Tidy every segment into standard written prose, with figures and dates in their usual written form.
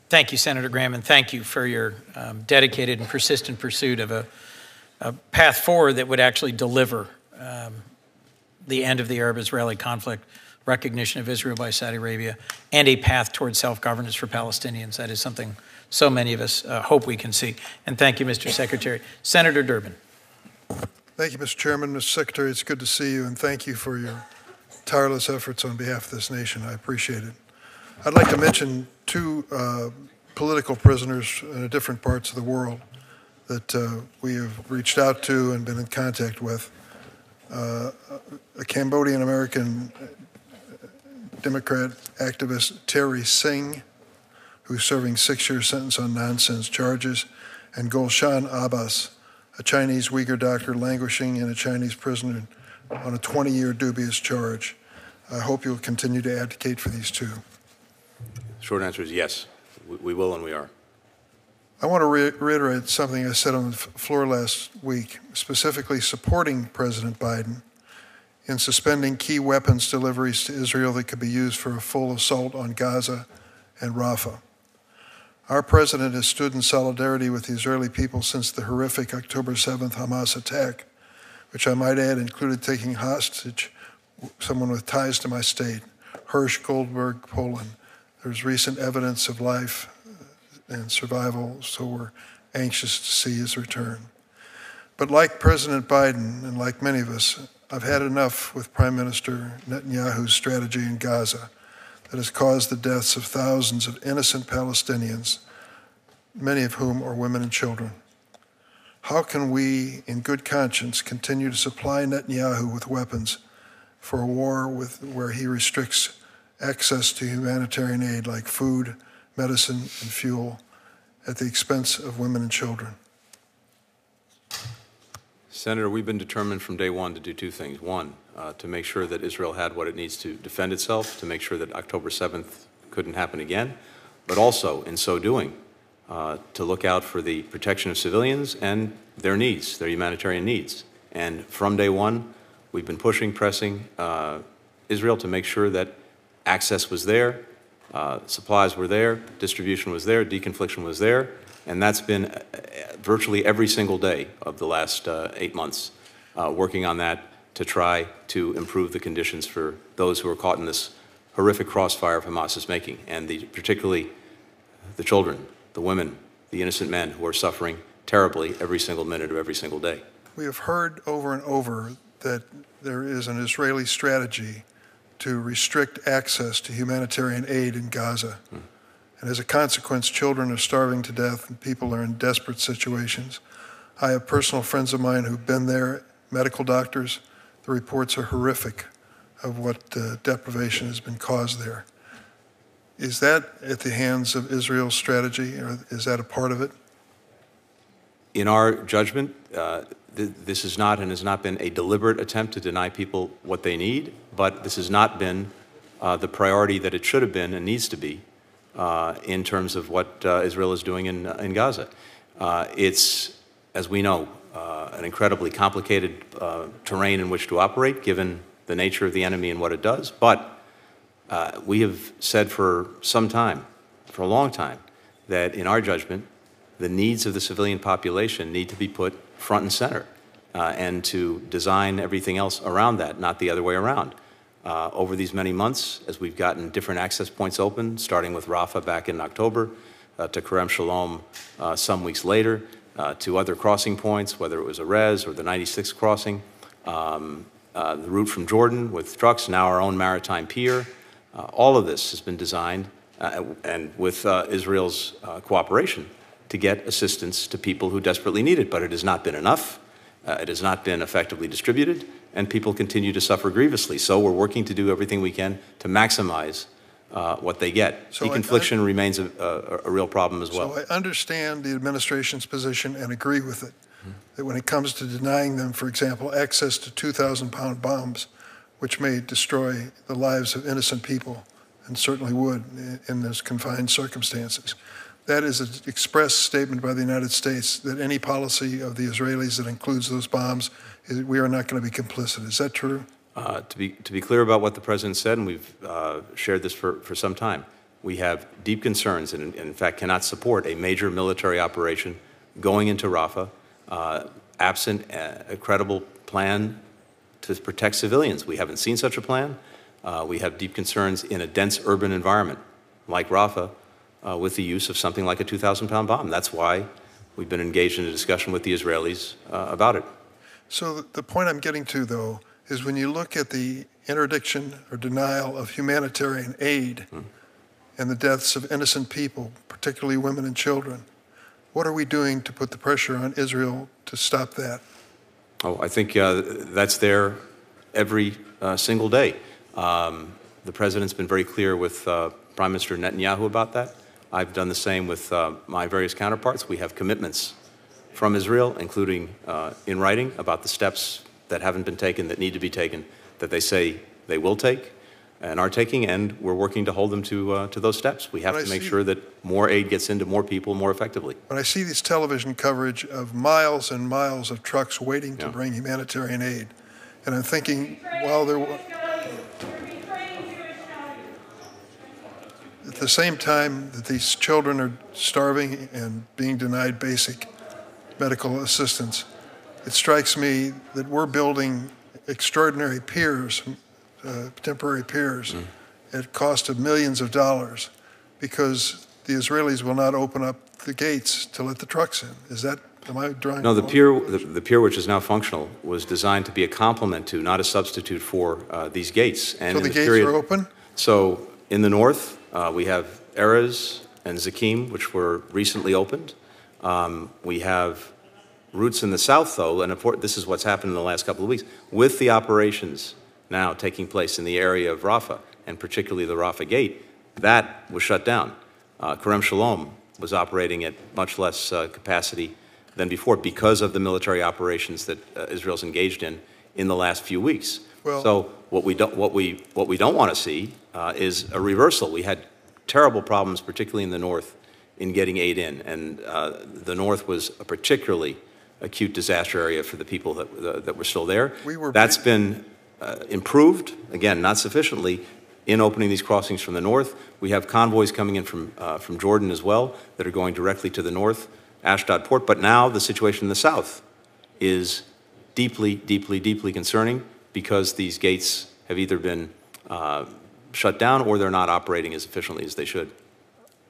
Thank you, Senator Graham, and thank you for your dedicated and persistent pursuit of a path forward that would actually deliver the end of the Arab-Israeli conflict, recognition of Israel by Saudi Arabia, and a path towards self-governance for Palestinians. That is something so many of us hope we can see. And thank you, Mr. Secretary. Senator Durbin. Thank you, Mr. Chairman. Mr. Secretary, it's good to see you, and thank you for your tireless efforts on behalf of this nation. I appreciate it. I'd like to mention two political prisoners in different parts of the world that we have reached out to and been in contact with. A Cambodian-American Democrat activist, Terry Singh, who's serving 6-year sentence on nonsense charges, and Gulshan Abbas, a Chinese Uyghur doctor languishing in a Chinese prison on a 20-year dubious charge. I hope you'll continue to advocate for these two. Short answer is yes. We will and we are. I want to reiterate something I said on the floor last week, specifically supporting President Biden in suspending key weapons deliveries to Israel that could be used for a full assault on Gaza and Rafah. Our president has stood in solidarity with the Israeli people since the horrific October 7th Hamas attack, which I might add included taking hostage someone with ties to my state, Hirsch Goldberg, Poland. There's recent evidence of life and survival, so we're anxious to see his return. But like President Biden, and like many of us, I've had enough with Prime Minister Netanyahu's strategy in Gaza that has caused the deaths of thousands of innocent Palestinians, many of whom are women and children. How can we, in good conscience, continue to supply Netanyahu with weapons for a war where he restricts access to humanitarian aid like food, medicine, and fuel at the expense of women and children? Senator, we've been determined from day one to do two things. One, to make sure that Israel had what it needs to defend itself, to make sure that October 7th couldn't happen again, but also, in so doing, to look out for the protection of civilians and their needs, their humanitarian needs. And from day one, we've been pushing, pressing Israel to make sure that access was there, supplies were there, distribution was there, deconfliction was there, and that's been virtually every single day of the last 8 months, working on that to try to improve the conditions for those who are caught in this horrific crossfire of Hamas's making, and particularly the children, the women, the innocent men who are suffering terribly every single minute of every single day. We have heard over and over that there is an Israeli strategy to restrict access to humanitarian aid in Gaza. And as a consequence, children are starving to death and people are in desperate situations. I have personal friends of mine who've been there, medical doctors. The reports are horrific of what deprivation has been caused there. Is that at the hands of Israel's strategy, or is that a part of it? In our judgment, this is not and has not been a deliberate attempt to deny people what they need, but this has not been the priority that it should have been and needs to be in terms of what Israel is doing in Gaza. It's, as we know, an incredibly complicated terrain in which to operate, given the nature of the enemy and what it does. But we have said for some time, for a long time, that in our judgment, the needs of the civilian population need to be put front and center, and to design everything else around that, not the other way around. Over these many months, as we've gotten different access points open, starting with Rafah back in October, to Kerem Shalom some weeks later, to other crossing points, whether it was Erez or the 96th crossing, the route from Jordan with trucks, now our own maritime pier. All of this has been designed, and with Israel's cooperation, to get assistance to people who desperately need it. But it has not been enough. It has not been effectively distributed, and people continue to suffer grievously. So we're working to do everything we can to maximize what they get. So deconfliction remains a real problem as well. So I understand the administration's position and agree with it, that when it comes to denying them, for example, access to 2,000-pound bombs, which may destroy the lives of innocent people, and certainly would in those confined circumstances. That is an express statement by the United States that any policy of the Israelis that includes those bombs, we are not going to be complicit. Is that true? To be clear about what the President said, and we've shared this for some time, we have deep concerns and, in fact, cannot support a major military operation going into Rafah absent a credible plan to protect civilians. We haven't seen such a plan. We have deep concerns in a dense urban environment like Rafah with the use of something like a 2,000-pound bomb. That's why we've been engaged in a discussion with the Israelis about it. So the point I'm getting to, though, is when you look at the interdiction or denial of humanitarian aid and the deaths of innocent people, particularly women and children, what are we doing to put the pressure on Israel to stop that? Oh, I think that's there every single day. The president's been very clear with Prime Minister Netanyahu about that. I've done the same with my various counterparts. We have commitments from Israel, including in writing, about the steps that haven't been taken, that need to be taken, that they say they will take and are taking, and we're working to hold them to those steps. We have to make sure that more aid gets into more people more effectively. When I see this television coverage of miles and miles of trucks waiting to bring humanitarian aid, and I'm thinking, well, at the same time that these children are starving and being denied basic medical assistance, it strikes me that we're building extraordinary piers, temporary piers, at cost of millions of dollars, because the Israelis will not open up the gates to let the trucks in. Is that, am I drawing? No, the pier which is now functional was designed to be a complement to, not a substitute for, these gates. And so the gates are open? So in the north, we have Erez and Zakim, which were recently opened. We have routes in the south, though, and this is what's happened in the last couple of weeks, with the operations now taking place in the area of Rafah, and particularly the Rafah Gate, that was shut down. Kerem Shalom was operating at much less capacity than before because of the military operations that Israel's engaged in the last few weeks. Well, so what we don't want to see is a reversal. We had terrible problems, particularly in the north, in getting aid in, and the north was a particularly acute disaster area for the people that were still there. That's been improved, again, not sufficiently, in opening these crossings from the north. We have convoys coming in from Jordan as well that are going directly to the north, Ashdod port. But now the situation in the south is deeply, deeply, deeply concerning because these gates have either been shut down or they're not operating as efficiently as they should.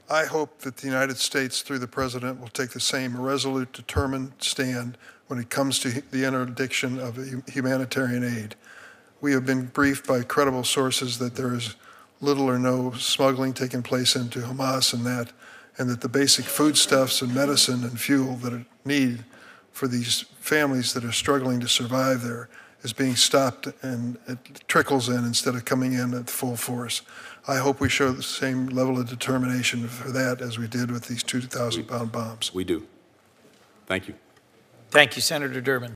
I hope that the United States, through the President, will take the same resolute, determined stand when it comes to the interdiction of humanitarian aid. We have been briefed by credible sources that there is little or no smuggling taking place into Hamas and that the basic foodstuffs and medicine and fuel that are needed for these families that are struggling to survive there is being stopped and it trickles in instead of coming in at full force. I hope we show the same level of determination for that as we did with these 2,000-pound bombs. We do. Thank you. Thank you, Senator Durbin.